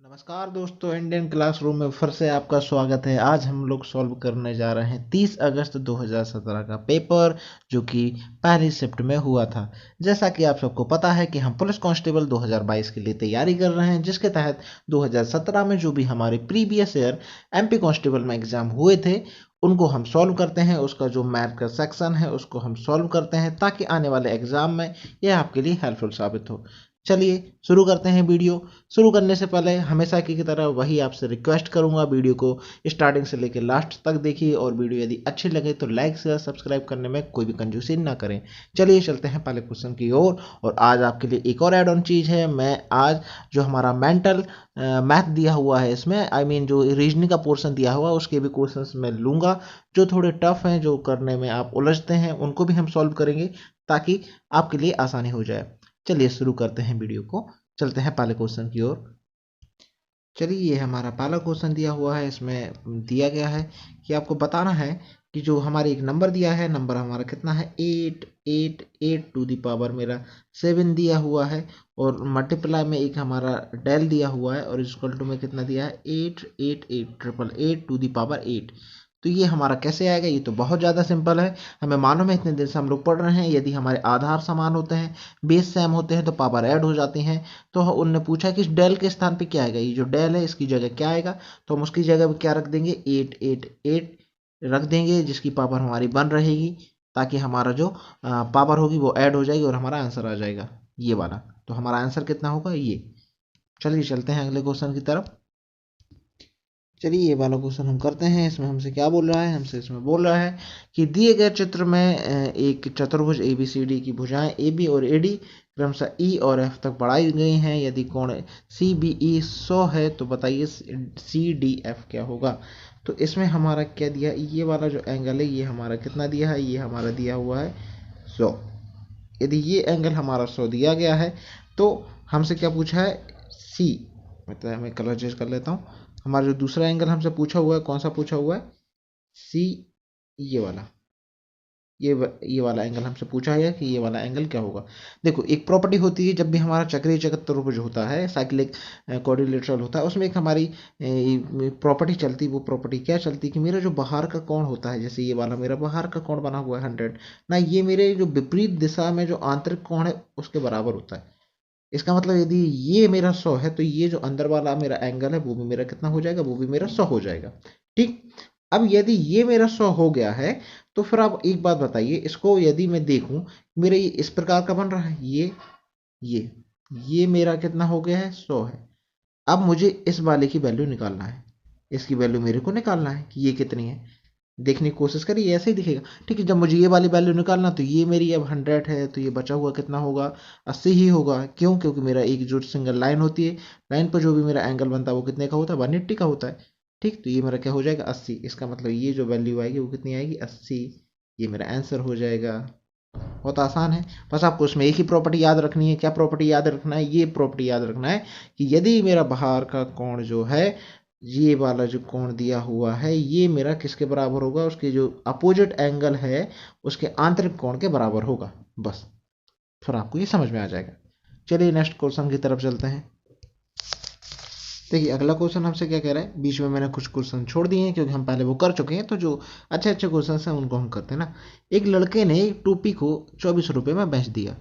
नमस्कार दोस्तों, Indian classroom में फिर से आपका स्वागत है। आज हम लोग सॉल्व करने जा रहे हैं 30 अगस्त 2017 का पेपर, जो कि पहली शिफ्ट में हुआ था। जैसा कि आप सबको पता है कि हम पुलिस कांस्टेबल 2022 के लिए तैयारी कर रहे हैं, जिसके तहत 2017 में जो भी हमारे प्रीवियस ईयर एमपी कांस्टेबल में एग्जाम हुए थे उनको हम सॉल्व करते हैं। उसका जो मैथ का सेक्शन है उसको हम सॉल्व करते हैं, ताकि आने वाले एग्जाम में यह आपके लिए हेल्पफुल साबित हो। चलिए शुरू करते हैं वीडियो। शुरू करने से पहले हमेशा की तरह वही आपसे रिक्वेस्ट करूंगा, वीडियो को स्टार्टिंग से लेकर लास्ट तक देखिए, और वीडियो यदि अच्छी लगे तो लाइक शेयर सब्सक्राइब करने में कोई भी कंजूसी ना करें। चलिए चलते हैं पहले क्वेश्चन की ओर। और आज आपके लिए एक और एड ऑन चीज़ है। मैं आज जो हमारा मेंटल मैथ दिया हुआ है, इसमें जो रीजनिंग का पोर्शन दिया हुआ है उसके भी क्वेश्चंस मैं लूंगा, जो थोड़े टफ हैं, जो करने में आप उलझते हैं, उनको भी हम सॉल्व करेंगे ताकि आपके लिए आसानी हो जाए। चलिए शुरू करते हैं वीडियो को। चलते हैं पहले क्वेश्चन की ओर। चलिए, ये हमारा पहला क्वेश्चन दिया हुआ है। इसमें दिया गया है कि आपको बताना है कि जो हमारे एक नंबर दिया है, नंबर हमारा कितना है, 888 टू दी पावर मेरा 7 दिया हुआ है, और मल्टीप्लाई में एक हमारा डेल दिया हुआ है, और इक्वल टू में कितना दिया है, 888 टू दी पावर 8। तो ये हमारा कैसे आएगा? ये तो बहुत ज़्यादा सिंपल है। हमें मालूम है, इतने दिन से हम लोग पढ़ रहे हैं, यदि हमारे आधार समान होते हैं, बेस सेम होते हैं, तो पावर ऐड हो जाती हैं। तो उनने पूछा कि इस डेल के स्थान पे क्या आएगा, ये जो डेल है इसकी जगह क्या आएगा, तो हम उसकी जगह पे क्या रख देंगे, 888 रख देंगे, जिसकी पावर हमारी बन रहेगी, ताकि हमारा जो पावर होगी वो ऐड हो जाएगी और हमारा आंसर आ जाएगा ये वाला। तो हमारा आंसर कितना होगा, ये। चलिए चलते हैं अगले क्वेश्चन की तरफ। चलिए, ये वाला क्वेश्चन हम करते हैं। इसमें हमसे क्या बोल रहा है, हमसे इसमें बोल रहा है कि दिए गए चित्र में एक चतुर्भुज ए बी सी डी की भुजाएं ए बी और ए डी क्रमशः ई और एफ तक बढ़ाई गई हैं। यदि कोण सी बी ई 100 है तो बताइए सी डी एफ क्या होगा। तो इसमें हमारा क्या दिया, ये वाला जो एंगल है ये हमारा कितना दिया है, ये हमारा दिया हुआ है 100। यदि ये एंगल हमारा 100 दिया गया है, तो हमसे क्या पूछा है, सी, मतलब मैं कलर चेंज कर लेता हूँ। हमारा जो दूसरा एंगल हमसे पूछा हुआ है, कौन सा पूछा हुआ है, सी, ये वाला, ये वाला एंगल हमसे पूछा है कि ये वाला एंगल क्या होगा। देखो, एक प्रॉपर्टी होती है जब भी हमारा चक्रीय चतुर्भुज होता है, साइक्लिक क्वाड्रिलेटरल होता है, उसमें एक हमारी प्रॉपर्टी चलती, वो प्रॉपर्टी क्या चलती कि मेरा जो बाहर का कोण होता है, जैसे ये वाला मेरा बाहर का कोण बना हुआ है 100 ना, ये मेरे जो विपरीत दिशा में जो आंतरिक कोण है उसके बराबर होता है। इसका मतलब यदि ये मेरा 100 है, तो ये जो अंदर वाला मेरा एंगल है वो भी मेरा कितना हो जाएगा, वो भी मेरा 100 हो जाएगा। ठीक। अब यदि ये मेरा 100 हो गया है, तो फिर आप एक बात बताइए, इसको यदि मैं देखूं, मेरा ये इस प्रकार का बन रहा है, ये ये मेरा कितना हो गया है, 100 है। अब मुझे इस वाले की वैल्यू निकालना है, इसकी वैल्यू मेरे को निकालना है कि ये कितनी है। देखने की कोशिश करिए, ऐसे ही दिखेगा। ठीक है, जब मुझे ये वाली वैल्यू निकालना, तो ये मेरी अब 100 है, तो ये बचा हुआ कितना होगा, 80 ही होगा। क्यों? क्योंकि मेरा एक जो सिंगल लाइन होती है, लाइन पर जो भी मेरा एंगल बनता है वो कितने का होता है, 180 का होता है। ठीक, तो ये मेरा क्या हो जाएगा, 80। इसका मतलब ये जो वैल्यू आएगी वो कितनी आएगी, 80। ये मेरा आंसर हो जाएगा। बहुत आसान है। बस आपको उसमें एक ही प्रॉपर्टी याद रखनी है। क्या प्रॉपर्टी याद रखना है, ये प्रॉपर्टी याद रखना है कि यदि मेरा बाहर का कोण जो है, ये वाला जो कोण दिया हुआ है, ये मेरा किसके बराबर होगा, उसके जो अपोजिट एंगल है उसके आंतरिक कोण के बराबर होगा। बस, फिर आपको ये समझ में आ जाएगा। चलिए नेक्स्ट क्वेश्चन की तरफ चलते हैं। देखिए, अगला क्वेश्चन हमसे क्या कह रहा है, बीच में मैंने कुछ क्वेश्चन छोड़ दिए हैं क्योंकि हम पहले वो कर चुके हैं, तो जो अच्छे अच्छे क्वेश्चन हैं उनको हम करते हैं ना। एक लड़के ने एक टोपी को 24 रुपये में बेच दिया,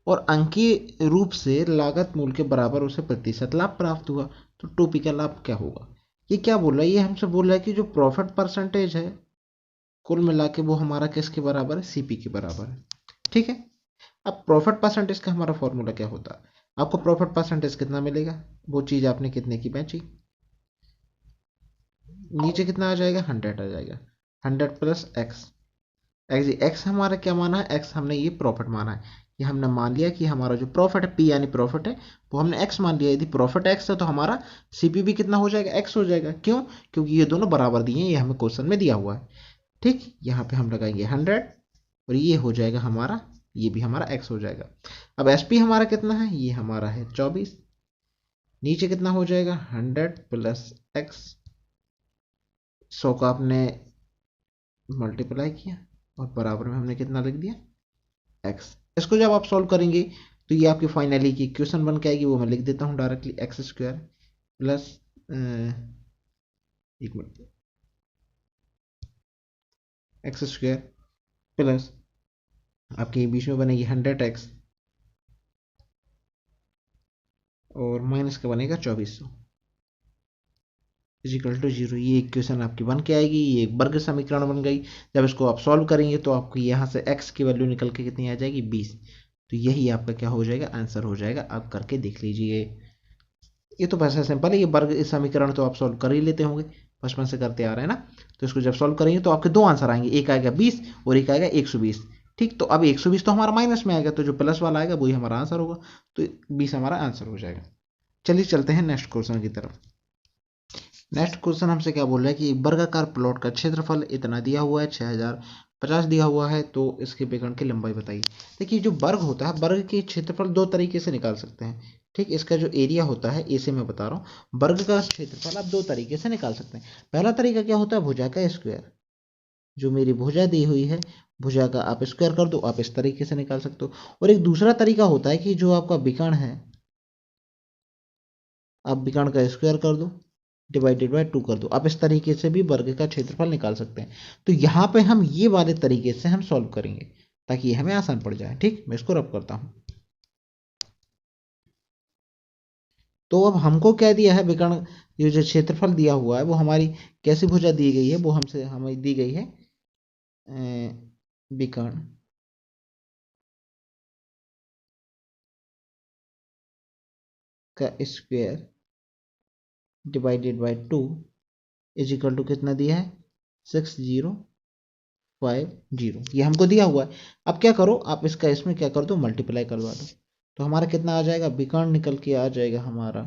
और अंकीय रूप से लागत मूल्य के बराबर उसे प्रतिशत लाभ प्राप्त हुआ। तो टोपी का लाभ क्या होगा? ये क्या बोल रहा है, ये हमसे बोल रहा है कि जो प्रॉफिट परसेंटेज है कुल मिला के वो हमारा किसके बराबर है, सीपी के बराबर है। ठीक है। अब प्रॉफिट परसेंटेज का हमारा फॉर्मूला क्या होता है, आपको प्रॉफिट परसेंटेज कितना मिलेगा, वो चीज़ आपने कितने की बेची, नीचे कितना आ जाएगा, 100 आ जाएगा। 100 प्लस एक्स, एक्स एक्स हमारा क्या माना है, एक्स हमने ये प्रॉफिट माना है। ये हमने मान लिया कि हमारा जो प्रॉफिट है, पी यानी प्रॉफिट है, वो हमने एक्स मान लिया। यदि प्रॉफिट एक्स है तो हमारा सीपी भी कितना हो जाएगा, एक्स हो जाएगा। क्यों? क्योंकि ये दोनों बराबर दिए हैं, ये हमें क्वेश्चन में दिया हुआ है। ठीक, यहाँ पे हम लगाएंगे 100, और ये हो जाएगा हमारा, ये भी हमारा एक्स हो जाएगा। अब एस पी हमारा कितना है, ये हमारा है 24। नीचे कितना हो जाएगा, 100 प्लस एक्स, 100 का आपने मल्टीप्लाई किया और बराबर में हमने कितना लिख दिया, एक्स। इसको जब आप सॉल्व करेंगे तो ये आपकी फाइनली की इक्वेशन बन के आएगी, वो मैं लिख देता हूँ डायरेक्टली, एक्स स्क्वायर प्लस एक मिनट, एक्स स्क्वायर प्लस आपके बीच में बनेगी 100x और माइनस का बनेगा 2400 इजिकल टू जीरो। ये इक्वेशन आपकी बन के आएगी, ये एक वर्ग समीकरण बन गई। जब इसको आप सॉल्व करेंगे तो आपको यहाँ से x की वैल्यू निकल के कितनी आ जाएगी 20। तो यही आपका क्या हो जाएगा, आंसर हो जाएगा। आप करके देख लीजिए। ये तो वैसे सिंपल है, ये वर्ग इस समीकरण तो आप सॉल्व कर ही लेते होंगे, बचपन से करते आ रहे हैं ना। तो इसको जब सॉल्व करेंगे तो आपके दो आंसर आएंगे, एक आएगा 20 और एक आएगा 120। ठीक, तो अब 120 तो हमारा माइनस में आएगा, तो जो प्लस वाला आएगा वही हमारा आंसर होगा। तो 20 हमारा आंसर हो जाएगा। चलिए चलते हैं नेक्स्ट क्वेश्चन की तरफ। नेक्स्ट क्वेश्चन हमसे क्या बोल रहा है कि वर्गाकार प्लॉट का क्षेत्रफल इतना दिया हुआ है, 6050 दिया हुआ है, तो इसके विकर्ण की लंबाई बताइए। देखिए, जो वर्ग होता है, वर्ग के क्षेत्रफल दो तरीके से निकाल सकते हैं। ठीक, इसका जो एरिया होता है, इसे मैं बता रहा हूँ, वर्ग का क्षेत्रफल आप दो तरीके से निकाल सकते हैं। पहला तरीका क्या होता है, भुजा का स्क्वायर। जो मेरी भुजा दी हुई है, भुजा का आप स्क्वायर कर दो, आप इस तरीके से निकाल सकते हो। और एक दूसरा तरीका होता है कि जो आपका विकर्ण है, आप विकर्ण का स्क्वायर कर दो, डिवाइडेड बाय 2 कर दो। आप इस तरीके से भी वर्ग का क्षेत्रफल निकाल सकते हैं। तो यहाँ पे हम ये वाले तरीके से हम सॉल्व करेंगे ताकि ये हमें आसान पड़ जाए। ठीक, मैं इसको रब करता हूँ। तो अब हमको क्या दिया है, विकर्ण, ये जो क्षेत्रफल दिया हुआ है वो हमारी कैसी भुजा दी गई है, वो हमसे हमें दी गई है विकर्ण का square divided by 2 is equal to कितना दिया है, 6050। ये हमको दिया हुआ है। अब क्या करो, आप इसका इसमें क्या कर दो, मल्टीप्लाई करवा दो। तो हमारा कितना आ जाएगा, विकर्ण निकल के आ जाएगा हमारा,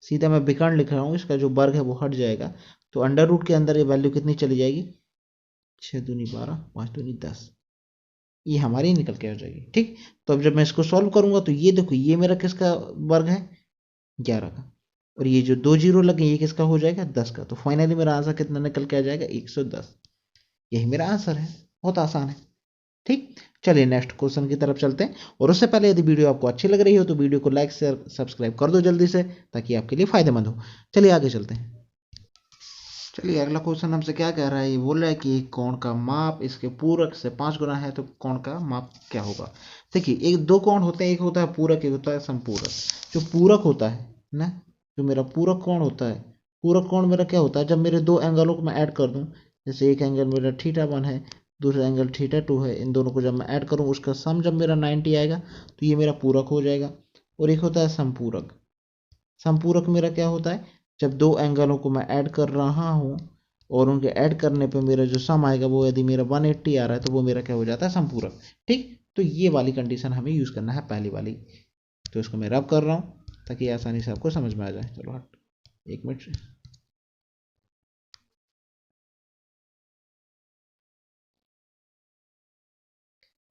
सीधा मैं विकर्ण लिख रहा हूँ, इसका जो वर्ग है वो हट जाएगा। तो अंडर रूट के अंदर ये वैल्यू कितनी चली जाएगी, 6 दूनी 12, 5 दूनी 10, ये हमारी निकल के आ जाएगी। ठीक, तो अब जब मैं इसको सॉल्व करूंगा तो ये देखो, ये मेरा किसका वर्ग है, 11 का, और ये जो दो जीरो लगे ये किसका हो जाएगा, 10 का। तो फाइनली मेरा आंसर कितना निकल के आ जाएगा, 110। यही मेरा आंसर है। बहुत आसान है। ठीक, चलिए नेक्स्ट क्वेश्चन की तरफ चलते हैं। और उससे पहले यदि वीडियो आपको अच्छी लग रही हो तो वीडियो को लाइक शेयर सब्सक्राइब कर दो जल्दी से, ताकि आपके लिए फायदेमंद हो। चलिए आगे चलते हैं। चलिए अगला क्वेश्चन हमसे क्या कह रहा है, ये बोल रहा है कि एक कोण का माप इसके पूरक से 5 गुना है, तो कोण का माप क्या होगा। देखिए, एक दो कोण होते हैं, एक होता है पूरक, एक होता है संपूरक। जो पूरक होता है ना, जो मेरा पूरक कोण होता है, पूरक कोण मेरा क्या होता है, जब मेरे दो एंगलों को मैं ऐड कर दूं, जैसे एक एंगल मेरा θ1 है, दूसरा एंगल θ2 है, इन दोनों को जब मैं ऐड करूं, उसका सम जब मेरा 90 आएगा तो ये मेरा पूरक हो जाएगा। और एक होता है संपूरक। संपूरक मेरा क्या होता है, जब दो एंगलों को मैं ऐड कर रहा हूँ और उनके ऐड करने पे मेरा जो सम आएगा वो यदि मेरा 180 आ रहा है तो वो मेरा क्या हो जाता है, संपूरक। ठीक, तो ये वाली कंडीशन हमें यूज करना है, पहली वाली। तो इसको मैं रब कर रहा हूँ ताकि आसानी से आपको समझ में आ जाए। चलो हट, एक मिनट।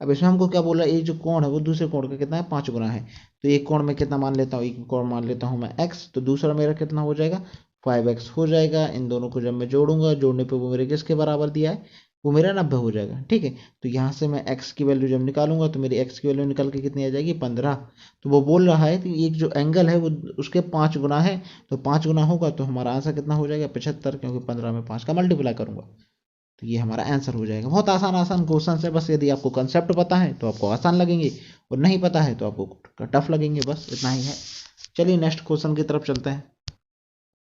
अब इसमें हमको क्या बोला, ये जो कोण है वो दूसरे कोण का कितना है, 5 गुना है। तो एक कोण में कितना मान लेता हूँ, एक कोण मान लेता हूँ मैं x, तो दूसरा मेरा कितना हो जाएगा, 5x हो जाएगा। इन दोनों को जब मैं जोड़ूंगा, जोड़ने पे वो मेरे किसके बराबर दिया है, वो मेरा 90 हो जाएगा। ठीक है, तो यहाँ से मैं x की वैल्यू जब निकालूंगा तो मेरी x की वैल्यू निकल के कितनी आ जाएगी, 15। तो वो बोल रहा है कि एक जो एंगल है वो उसके 5 गुना है, तो 5 गुना होगा तो हमारा आंसर कितना हो जाएगा, 75, क्योंकि 15 में 5 का मल्टीप्लाई करूंगा। तो ये हमारा आंसर हो जाएगा। बहुत आसान आसान क्वेश्चन है, बस यदि आपको कंसेप्ट पता है तो आपको आसान लगेंगे, और नहीं पता है तो आपको टफ लगेंगे, बस इतना ही है। चलिए नेक्स्ट क्वेश्चन की तरफ चलते हैं।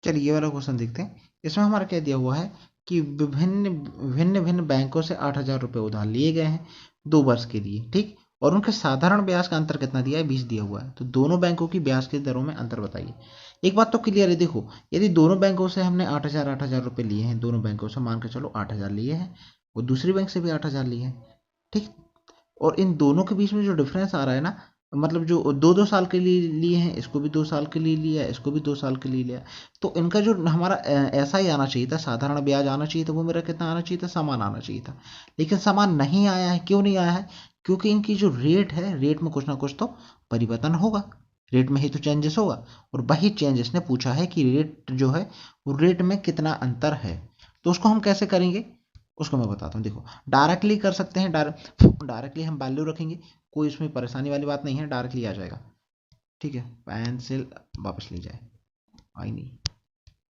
चलिए ये वाला क्वेश्चन देखते हैं। इसमें हमारा क्या दिया हुआ है कि विभिन्न भिन्न भिन्न बैंकों से 8,000 रुपये उधार लिए गए हैं 2 वर्ष के लिए। ठीक, और उनके साधारण ब्याज का अंतर कितना दिया है, 20 दिया हुआ है। तो दोनों बैंकों की ब्याज की दरों में अंतर बताइए। एक बात तो क्लियर है, देखो, यदि दोनों बैंकों से हमने 8,000 रुपये लिए हैं, दोनों बैंकों से मान के चलो 8,000 लिए हैं, और दूसरी बैंक से भी 8,000 लिए हैं। ठीक, और इन दोनों के बीच में जो डिफरेंस आ रहा है ना, मतलब जो 2-2 साल के लिए लिए हैं, इसको भी 2 साल के लिए लिया, इसको भी 2 साल के लिए लिया, तो इनका जो हमारा ऐसा ही आना चाहिए था, साधारण ब्याज आना चाहिए था, वो मेरा कितना आना चाहिए था, समान आना चाहिए था। लेकिन समान नहीं आया है। क्यों नहीं आया है, क्योंकि इनकी जो रेट है, रेट में कुछ ना कुछ तो परिवर्तन होगा, रेट में ही तो चेंजेस होगा। और वही चेंज इसने पूछा है कि रेट जो है वो रेट में कितना अंतर है। तो उसको हम कैसे करेंगे, उसको मैं बताता हूँ। देखो, डायरेक्टली कर सकते हैं, डायरेक्टली हम वैल्यू रखेंगे, कोई इसमें परेशानी वाली बात नहीं है, डायरेक्टली आ जाएगा। ठीक है, पेंसिल वापस ली जाए। आई नहीं।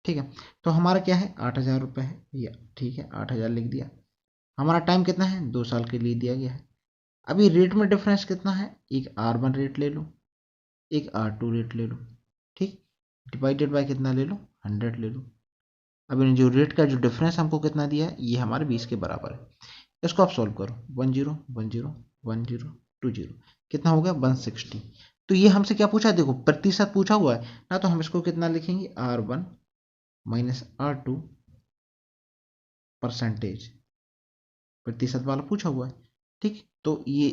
ठीक है, तो हमारा क्या है 8,000 रुपये है या ठीक है 8,000 लिख दिया। हमारा टाइम कितना है 2 साल के लिए दिया गया है। अभी रेट में डिफरेंस कितना है, एक R1 रेट ले लो, एक R2 रेट ले लो, ठीक, डिवाइडेड बाय कितना ले लो 100 ले लो। अब इन जो रेट का जो डिफरेंस हमको कितना दिया है ये हमारे 20 के बराबर है। इसको आप सॉल्व करो 10 10 10 20 कितना हो गया 160। तो ये हमसे क्या पूछा है, देखो प्रतिशत पूछा हुआ है ना, तो हम इसको कितना लिखेंगे R1 माइनस R2 परसेंटेज, प्रतिशत वाला पूछा हुआ है। ठीक, तो ये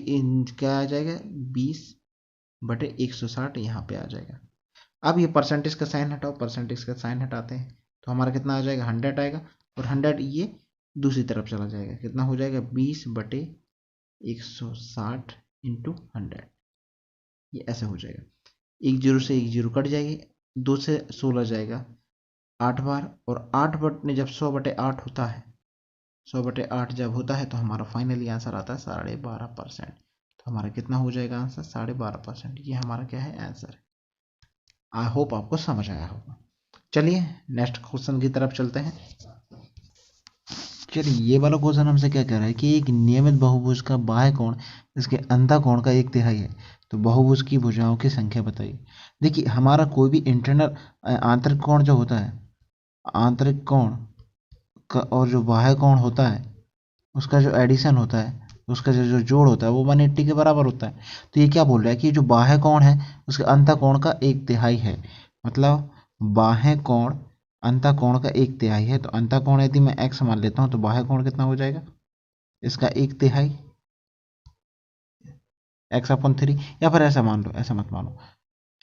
क्या आ जाएगा 20/160 यहाँ पे आ जाएगा। अब ये परसेंटेज का साइन हटाओ, परसेंटेज का साइन हटाते हैं तो हमारा कितना आ जाएगा 100 आएगा, और 100 ये दूसरी तरफ चला जाएगा, कितना हो जाएगा 20/160 इंटू 100, ये ऐसे हो जाएगा। एक जीरो से एक जीरो कट जाएगी, 2 से 16 जाएगा 8 बार, और 8 बटे जब 100/8 होता है, 100/8 जब होता है तो हमारा फाइनली आंसर आता है 12.5%। तो हमारा कितना हो जाएगा आंसर 12.5%। ये हमारा क्या है आंसर है। आई होप आपको समझ आया होगा। चलिए नेक्स्ट क्वेश्चन की तरफ चलते हैं। चलिए ये वाला क्वेश्चन हमसे क्या कह रहा है कि एक नियमित बहुभुज का बाह्य कोण इसके अंतः कोण का 1/3 है, तो बहुभुज की भुजाओं की संख्या बताइए। देखिए हमारा कोई भी इंटरनल आंतरिक कोण जो होता है, आंतरिक कोण का और जो बाह्य कोण होता है उसका जो एडिशन होता है, उसका जो जोड़ होता है वो 180 के बराबर होता है। तो ये क्या बोल रहा है कि जो बाह्य कोण है उसके अंतः कोण का 1/3 है, मतलब बाह्य कोण अंतः कोण का 1/3 है। तो अंतः कोण यदि मैं x मान लेता हूँ तो बाह्य कोण कितना हो जाएगा इसका 1/3 x/3, या फिर ऐसा मान लो, ऐसा मत मानो,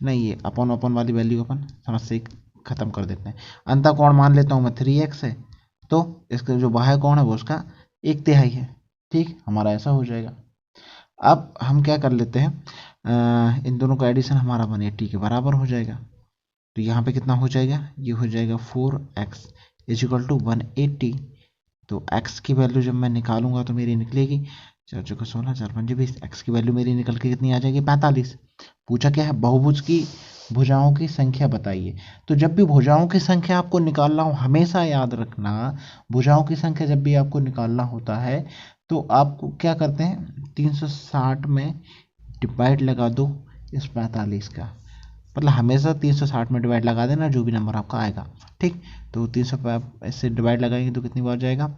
नहीं ये अपन अपन वाली वैल्यू अपन समस्या खत्म कर देते हैं। अंतः कोण मान लेता हूँ मैं 3x है, तो इसका जो बाह्य कोण है वो उसका 1/3 है। ठीक, हमारा ऐसा हो जाएगा। अब हम क्या कर लेते हैं, इन दोनों का एडिशन हमारा 180 के बराबर हो जाएगा। तो यहाँ पे कितना हो जाएगा, ये हो जाएगा 4x = 180। तो x की वैल्यू जब मैं निकालूंगा तो मेरी निकलेगी 4 चौका 16 4 पंजे 20, x की वैल्यू मेरी निकल के कितनी आ जाएगी 45। पूछा क्या है बहुभुज की भुजाओं की संख्या बताइए। तो जब भी भुजाओं की संख्या आपको निकालना हो, हमेशा याद रखना भुजाओं की संख्या जब भी आपको निकालना होता है तो आपको क्या करते हैं 360 में डिवाइड लगा दो इस 45 का, मतलब हमेशा 360 में डिवाइड लगा देना जो भी नंबर आपका आएगा। ठीक, तो 300 इससे डिवाइड लगाएंगे तो कितनी बार जाएगा,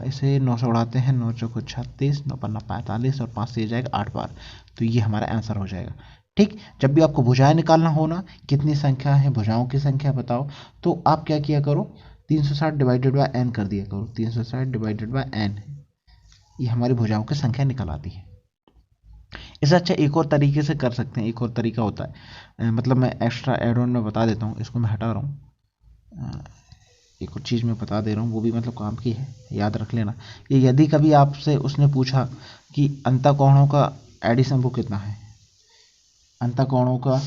इसे 9 से उड़ाते हैं, 9 चौको 36, 9 पन्ना 45 और 5 से जाएगा 8 बार। तो ये हमारा आंसर हो जाएगा। ठीक, जब भी आपको भुजाएं निकालना हो ना, कितनी संख्या है भुजाओं की संख्या बताओ, तो आप क्या किया करो 360 डिवाइडेड बाय n कर दिया करो, 360 डिवाइडेड बाय n, ये हमारी भुजाओं की संख्या निकल आती है। इससे अच्छा एक और तरीके से कर सकते हैं, एक और तरीका होता है, मतलब मैं एक्स्ट्रा एड ऑन में बता देता हूँ, इसको मैं हटा रहा हूँ, एक और चीज़ मैं बता दे रहा हूँ वो भी मतलब काम की है, याद रख लेना। ये यदि कभी आपसे उसने पूछा कि अंतः कोणों का एडिशन वो कितना है, अंतः कोणों का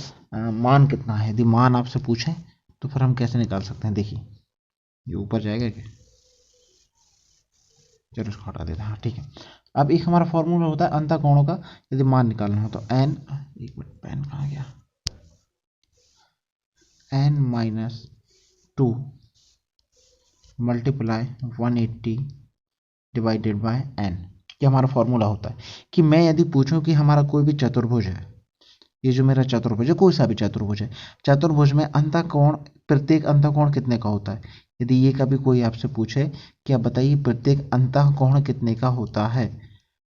मान कितना है, यदि मान आपसे पूछें तो फिर हम कैसे निकाल सकते हैं। देखिए ये ऊपर जाएगा क्या, चलो इसको हटा देते हैं। हाँ ठीक है, अब एक हमारा फॉर्मूला होता है अंतः कोणों का यदि मान निकालना हो तो n, एक मिनट पेन कहाँ गया, n-2 multiply 180 divided by n, ये हमारा फॉर्मूला होता है। कि मैं यदि पूछूं कि हमारा कोई भी चतुर्भुज है, ये जो मेरा चतुर्भुज है कोई सा भी चतुर्भुज है, चतुर्भुज में अंतः कोण प्रत्येक अंतः कोण कितने का होता है, यदि ये कभी कोई आपसे पूछे कि आप बताइए प्रत्येक अंतः कोण कितने का होता है,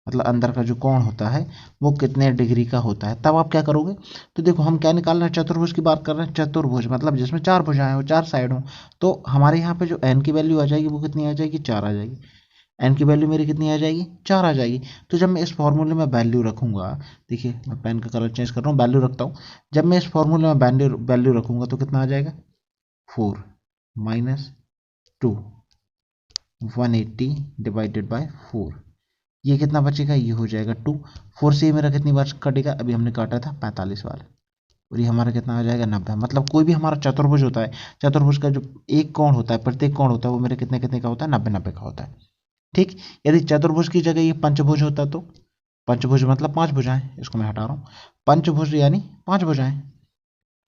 मतलब अंदर का जो कोण होता है वो कितने डिग्री का होता है, तब आप क्या करोगे। तो देखो हम क्या निकाल रहे हैं, चतुर्भुज की बात कर रहे हैं, चतुर्भुज मतलब जिसमें 4 भुजाएं हो, 4 साइड हो। तो हमारे यहाँ पे जो n की वैल्यू आ जाएगी वो कितनी आ जाएगी 4 आ जाएगी, n की वैल्यू मेरी कितनी आ जाएगी 4 आ जाएगी। तो जब मैं इस फॉर्मूले में वैल्यू रखूंगा, देखिए मैं पेन का कलर चेंज कर रहा हूँ, वैल्यू रखता हूँ, जब मैं इस फॉर्मूले में वैल्यू रखूंगा तो कितना आ जाएगा 4 माइनस 2 180 डिवाइडेड बाय 4, ये कितना बचेगा, ये हो जाएगा 2। 4 से मेरा कितनी बार कटेगा, अभी हमने काटा था 45 बार, और ये हमारा कितना आ जाएगा 90। मतलब कोई भी हमारा चतुर्भुज होता है, चतुर्भुज का जो एक कोण होता है प्रत्येक कोण होता है वो मेरे कितने कितने का होता है 90 का होता है। ठीक, यदि चतुर्भुज की जगह ये पंचभुज होता तो पंचभुज मतलब 5 भुजाएं, इसको मैं हटा रहा हूँ, पंचभुज यानी 5 भुजाएं।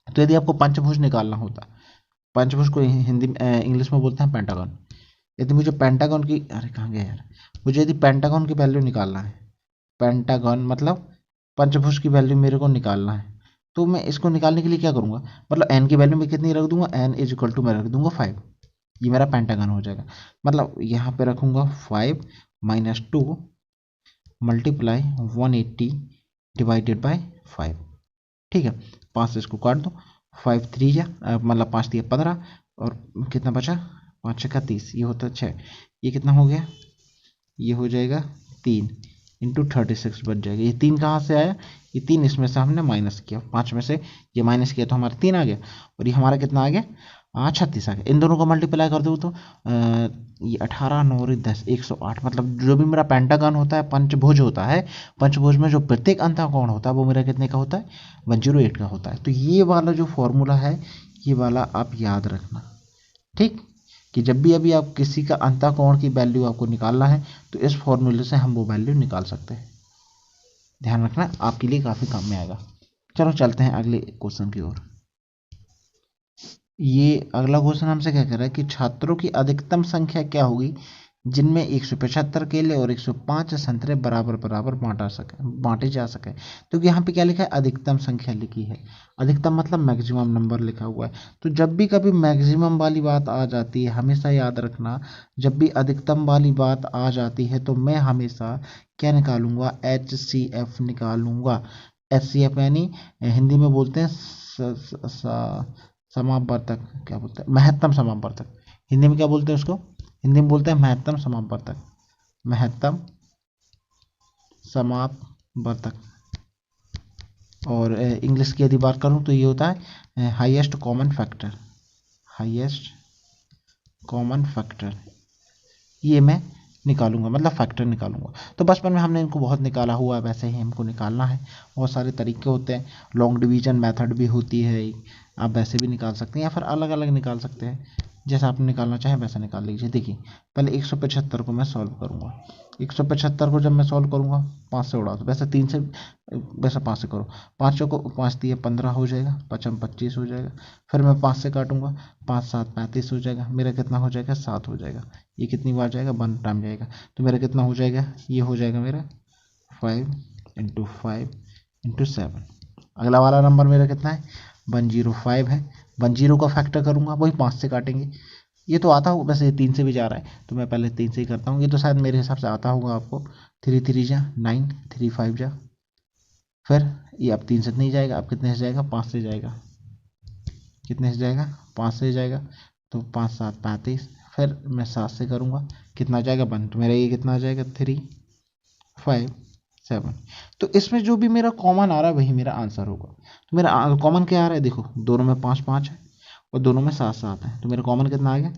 तो यदि आपको पंचभुज निकालना होता पंचभुज को हिंदी इंग्लिश में बोलते हैं पेंटागन। यदि मुझे पेंटागन की, अरे कहाँ गया यार, मुझे यदि पेंटागन की वैल्यू निकालना है, पेंटागन मतलब पंचभुज की वैल्यू मेरे को निकालना है, तो मैं इसको निकालने के लिए क्या करूँगा, मतलब एन की वैल्यू मैं कितनी रख दूंगा, एन इज इक्वल टू मैं रख दूंगा 5। ये मेरा पेंटागन हो जाएगा। मतलब यहाँ पे रखूँगा 5 माइनस 2 मल्टीप्लाई 180 डिवाइडेड बाय 5। ठीक है, 5 से इसको काट दो, 5 3 जा मतलब 5 3 15, और कितना बचा, 5 6 30, ये होता है 6। ये कितना हो गया, ये हो जाएगा 3 इंटू 36 बच जाएगा। ये 3 कहाँ से आया, ये 3 इसमें से हमने माइनस किया, 5 में से ये माइनस किया तो हमारा 3 आ गया, और ये हमारा कितना आ गया, 36 आ गया। इन दोनों को मल्टीप्लाई कर दो तो ये 18 9 10 108, मतलब जो भी मेरा पेंटागन होता है, पंचभुज होता है, पंचभुज में जो प्रत्येक अंतःकोण होता है वो मेरा कितने का होता है, 108 का होता है। तो ये वाला जो फॉर्मूला है, ये वाला आप याद रखना, ठीक, कि जब भी अभी आप किसी का अंतःकोण की वैल्यू आपको निकालना है तो इस फॉर्मूले से हम वो वैल्यू निकाल सकते हैं। ध्यान रखना, आपके लिए काफ़ी काम में आएगा। चलो चलते हैं अगले क्वेश्चन की ओर। ये अगला क्वेश्चन हमसे क्या कर रहा है कि छात्रों की अधिकतम संख्या क्या होगी जिनमें 175 केले और 105 संतरे बराबर बराबर बांटे जा सके। तो यहाँ पे क्या लिखा है, अधिकतम संख्या लिखी है। अधिकतम मतलब मैक्सिमम नंबर लिखा हुआ है। तो जब भी कभी मैक्सिमम वाली बात आ जाती है, हमेशा याद रखना, जब भी अधिकतम वाली बात आ जाती है तो मैं हमेशा क्या निकालूंगा, HCF निकालूंगा। HCF यानी हिंदी में बोलते हैं समापवर्तक, क्या बोलते हैं, महत्तम समापवर्तक। हिंदी में क्या बोलते हैं उसको, हिंदी में बोलते हैं महत्तम समापवर्तक, महत्तम समापवर्तक। और इंग्लिश की यदि बात करूं तो ये होता है highest common factor, highest common factor. ये मैं निकालूंगा, मतलब फैक्टर निकालूंगा। तो बचपन में हमने इनको बहुत निकाला हुआ है, वैसे ही हमको निकालना है। बहुत सारे तरीके होते हैं, लॉन्ग डिवीजन मेथड भी होती है, आप वैसे भी निकाल सकते हैं या फिर अलग अलग निकाल सकते हैं, जैसा आपने निकालना चाहे वैसा निकाल लीजिए। देखिए पहले 175 को मैं सॉल्व करूंगा। 175 को जब मैं सॉल्व करूंगा, 5 से उड़ा दो, वैसे 3 से, वैसे 5 से करो, 5 को 5 दिए 15 हो जाएगा, 5 25 हो जाएगा। फिर मैं 5 से काटूंगा, 5 7 35 हो जाएगा, मेरा कितना हो जाएगा, 7 हो जाएगा। ये कितनी बार जाएगा, 1 टाइम जाएगा, तो मेरा कितना हो जाएगा, ये हो जाएगा मेरा 5 × 5 × 7। अगला वाला नंबर मेरा कितना है, 105 है। 10 का फैक्टर करूंगा, वही 5 से काटेंगे। ये तो आता होगा, वैसे 3 से भी जा रहा है तो मैं पहले 3 से ही करता हूँ, ये तो शायद मेरे हिसाब से आता होगा आपको। 3 3 जा 9, 3 5 जा, फिर ये अब 3 से नहीं जाएगा, अब कितने से जाएगा, 5 से जाएगा। कितने से जाएगा, 5 से जाएगा, तो 5 7 35। फिर मैं 7 से करूँगा, कितना जाएगा 1, तो मेरा ये कितना आ जाएगा, 3 5 7। तो इसमें जो भी मेरा कॉमन आ रहा है वही मेरा आंसर होगा। तो मेरा कॉमन क्या आ रहा है, देखो दोनों में 5 5 है और दोनों में 7 7 है, तो मेरा कॉमन कितना आ गया,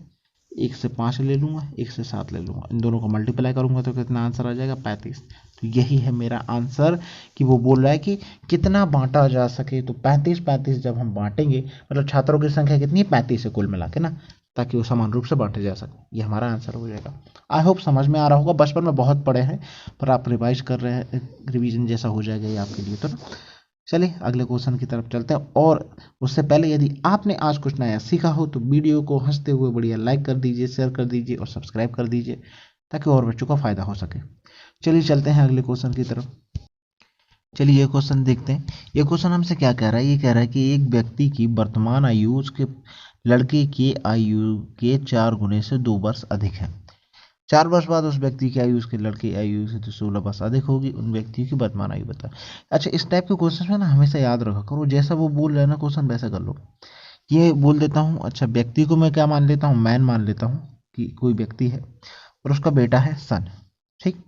1 से 5 ले लूँगा, 1 से 7 ले लूँगा, इन दोनों को मल्टीप्लाई करूँगा तो कितना आंसर आ जाएगा, 35। तो यही है मेरा आंसर, कि वो बोल रहा है कि कितना बांटा जा सके। तो 35 35 जब हम बांटेंगे, मतलब छात्रों की संख्या कितनी है, 35 है कुल मिला के ना, ताकि वो समान रूप से बांटे जा सके। ये हमारा आंसर हो जाएगा। आई होप समझ में आ रहा होगा, बचपन में बहुत पढ़े हैं, पर आप रिवाइज कर रहे हैं, रिवीजन जैसा हो जाएगा ये आपके लिए। तो ना चलिए अगले क्वेश्चन की तरफ चलते हैं, और उससे पहले यदि आपने आज कुछ नया सीखा हो तो वीडियो को हंसते हुए बढ़िया लाइक कर दीजिए, शेयर कर दीजिए और सब्सक्राइब कर दीजिए, ताकि और बच्चों का फायदा हो सके। चलिए चलते हैं अगले क्वेश्चन की तरफ। चलिए ये क्वेश्चन देखते हैं। ये क्वेश्चन हमसे क्या कह रहा है, ये कह रहा है कि एक व्यक्ति की वर्तमान आयु उसके लड़के की आयु के 4 गुने से 2 वर्ष अधिक है। 4 वर्ष बाद उस व्यक्ति की आयु उसके लड़के की आयु से तो 16 वर्ष अधिक होगी। उन व्यक्तियों की वर्तमान आयु बता। अच्छा, इस टाइप के क्वेश्चन में ना हमेशा याद रखा करो, जैसा वो बोल रहे हैं ना क्वेश्चन वैसा कर लो। ये बोल देता हूँ, अच्छा व्यक्ति को मैं क्या मान लेता हूँ, मैन मान लेता हूँ कि कोई व्यक्ति है और उसका बेटा है सन। ठीक,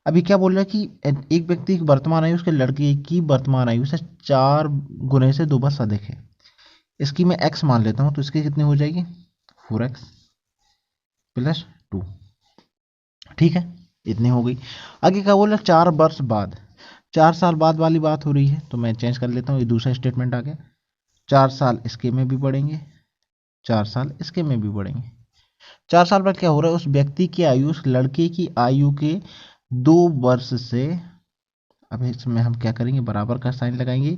अभी क्या बोल रहा है कि एक व्यक्ति की वर्तमान आयु उसके लड़के की वर्तमान आयु से 4 गुने से 2 वर्ष अधिक है। इसकी मैं एक्स मान लेता हूँ, तो इसकी कितनी हो जाएगी, 4x + 2। ठीक है, इतनी हो गई। आगे क्या बोल रहा है, 4 वर्ष बाद, 4 साल बाद वाली बात हो रही है, तो मैं चेंज कर लेता हूँ, ये दूसरा स्टेटमेंट आ गया। 4 साल इसके में भी बढ़ेंगे, 4 साल इसके में भी बढ़ेंगे। 4 साल बाद क्या हो रहा है, उस व्यक्ति की आयु उस लड़के की आयु के 2 वर्ष से अब इसमें हम क्या करेंगे, बराबर का साइन लगाएंगे।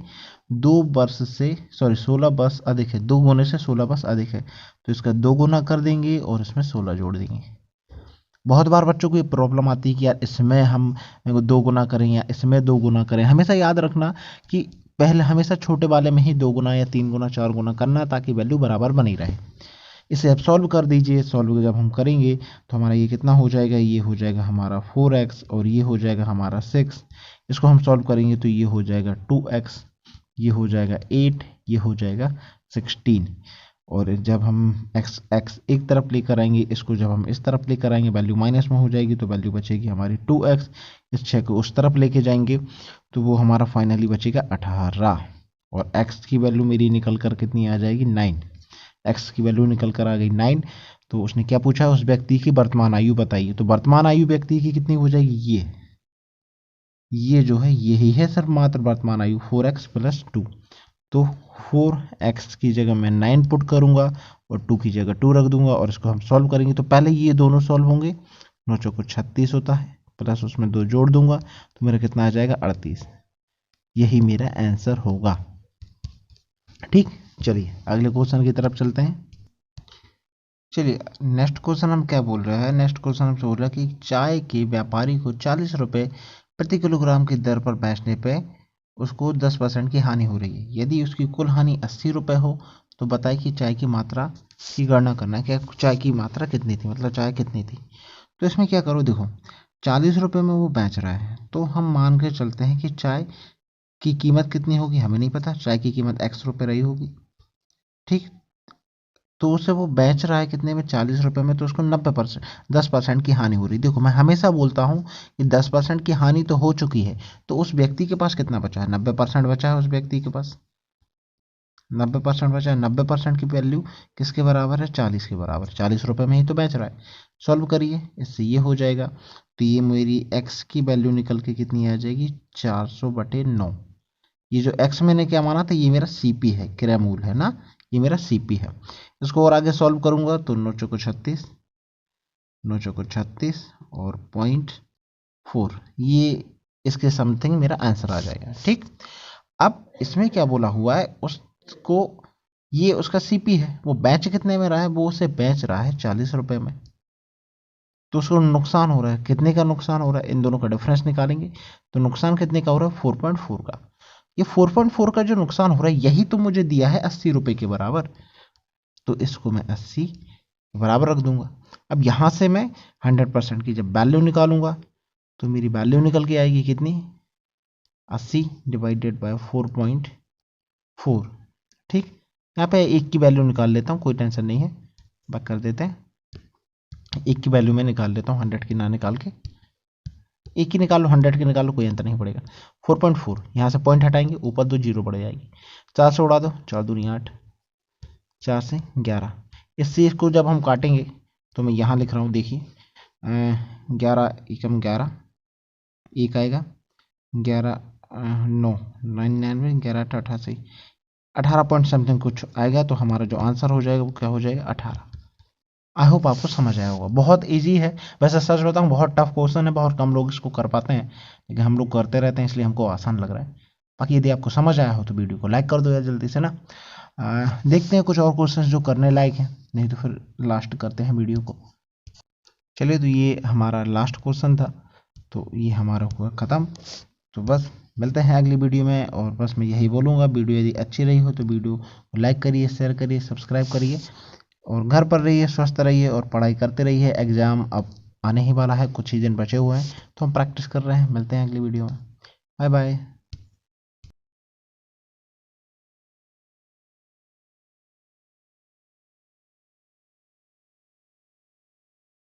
16 वर्ष अधिक है, 2 गुने से 16 वर्ष अधिक है, तो इसका 2 गुना कर देंगे और इसमें 16 जोड़ देंगे। बहुत बार बच्चों को ये प्रॉब्लम आती है कि यार इसमें हम 2 गुना करें या इसमें 2 गुना करें। हमेशा याद रखना कि पहले हमेशा छोटे वाले में ही 2 गुना या 3 गुना 4 गुना करना, ताकि वैल्यू बराबर बनी रहे। इसे अब सॉल्व कर दीजिए। सॉल्व जब हम करेंगे तो हमारा ये कितना हो जाएगा, ये हो जाएगा हमारा 4x और ये हो जाएगा हमारा 6। इसको हम सॉल्व करेंगे तो ये हो जाएगा 2x, ये हो जाएगा 8, ये हो जाएगा 16। और जब हम x एक तरफ लेकर आएंगे, इसको जब हम इस तरफ लेकर आएंगे वैल्यू माइनस में हो जाएगी, तो वैल्यू बचेगी हमारी 2x। इस 6 को उस तरफ लेके जाएंगे तो वो हमारा फाइनली बचेगा 18। और x की वैल्यू मेरी निकल कर कितनी आ जाएगी, 9। x की वैल्यू निकल कर आ गई 9। तो उसने क्या पूछा, उस व्यक्ति की वर्तमान आयु बताइए। तो वर्तमान आयु व्यक्ति की कितनी हो जाएगी, ये जो है यही है सर मात्र वर्तमान आयु, 4x + 2। तो 4x की जगह मैं 9 पुट करूंगा और 2 की जगह 2 रख दूंगा और इसको हम सॉल्व करेंगे। तो पहले ये दोनों सॉल्व होंगे, 9 चौको 36 होता है, प्लस उसमें 2 जोड़ दूंगा तो मेरा कितना आ जाएगा, 38। यही मेरा आंसर होगा। ठीक, चलिए अगले क्वेश्चन की तरफ चलते हैं। चलिए नेक्स्ट क्वेश्चन हम क्या बोल रहे हैं, नेक्स्ट क्वेश्चन हमसे बोल रहा है कि चाय के व्यापारी को 40 रुपये प्रति किलोग्राम की दर पर बेचने पे उसको 10% की हानि हो रही है। यदि उसकी कुल हानि 80 रुपये हो तो बताए कि चाय की मात्रा की गणना करना है, क्या चाय की मात्रा कितनी थी, मतलब चाय कितनी थी। तो इसमें क्या करो, देखो 40 रुपये में वो बेच रहा है, तो हम मान के चलते हैं कि चाय की कीमत कितनी होगी हमें नहीं पता, चाय की कीमत x रुपये रही होगी। ठीक, तो उसे वो बेच रहा है कितने में, 40 रुपये में, तो उसको 90% 10% की हानि हो रही है। देखो मैं हमेशा बोलता हूँ कि 10% की हानि तो हो चुकी है, तो उस व्यक्ति के पास कितना बचा है, 90% बचा है उस व्यक्ति के पास, 90% बचा है। 90% की वैल्यू किसके बराबर है, 40 के बराबर। 40 रुपये में ही तो बेच रहा है। सॉल्व करिए, इससे ये हो जाएगा। तो ये मेरी x की वैल्यू निकल के कितनी आ जाएगी, 400/9। ये जो x मैंने क्या माना था, ये मेरा CP है, क्रय मूल है ना, ये मेरा CP है। इसको और आगे सॉल्व करूंगा तो 9 चौको 36, 9 चौको 36 और 0.4, ये इसके समथिंग मेरा आंसर आ जाएगा। ठीक, अब इसमें क्या बोला हुआ है, उसको ये उसका CP है, वो बेच कितने में रहा है, वो उसे बेच रहा है 40 रुपये में, तो उसको नुकसान हो रहा है। कितने का नुकसान हो रहा है, इन दोनों का डिफरेंस निकालेंगे तो नुकसान कितने का हो रहा है, 4.4 का। ये 4.4 का जो नुकसान हो रहा है यही तो मुझे दिया है 80 रुपये के बराबर, तो इसको मैं 80 बराबर रख दूंगा। अब यहां से मैं 100% की जब वैल्यू निकालूंगा तो मेरी वैल्यू निकल के आएगी कितनी, 80 डिवाइडेड बाय 4.4। ठीक, यहाँ पे एक की वैल्यू निकाल लेता हूँ, कोई टेंशन नहीं है, बात कर देते हैं। एक की वैल्यू मैं निकाल लेता हूँ, 100 की ना निकाल के, एक की निकालो 100 की निकालो, कोई अंतर नहीं पड़ेगा। 4.4 यहाँ से पॉइंट हटाएंगे, ऊपर 2 जीरो बढ़ जाएगी, 4 से उड़ा दो, 4 दूनी 8, 4 से 11। इससे इसको जब हम काटेंगे तो मैं यहाँ लिख रहा हूँ, देखिए 11 एकम 11, एक आएगा 11 9 99 11 88 18 पॉइंट समथिंग कुछ आएगा, तो हमारा जो आंसर हो जाएगा वो क्या हो जाएगा, 18। आई होप आपको समझ आया होगा, बहुत इजी है। वैसे सच बताऊँ बहुत टफ क्वेश्चन है, बहुत कम लोग इसको कर पाते हैं, लेकिन हम लोग करते रहते हैं इसलिए हमको आसान लग रहा है। बाकी यदि आपको समझ आया हो तो वीडियो को लाइक कर दो यार जल्दी से ना। देखते हैं कुछ और क्वेश्चन जो करने लायक हैं, नहीं तो फिर लास्ट करते हैं वीडियो को। चलिए, तो ये हमारा लास्ट क्वेश्चन था, तो ये हमारा हुआ ख़त्म। तो बस मिलते हैं अगली वीडियो में, और बस मैं यही बोलूँगा, वीडियो यदि अच्छी रही हो तो वीडियो को लाइक करिए, शेयर करिए, सब्सक्राइब करिए, और घर पर रहिए, स्वस्थ रहिए और पढ़ाई करते रहिए। एग्ज़ाम अब आने ही वाला है, कुछ ही दिन बचे हुए हैं, तो हम प्रैक्टिस कर रहे हैं। मिलते हैं अगली वीडियो में, बाय बाय।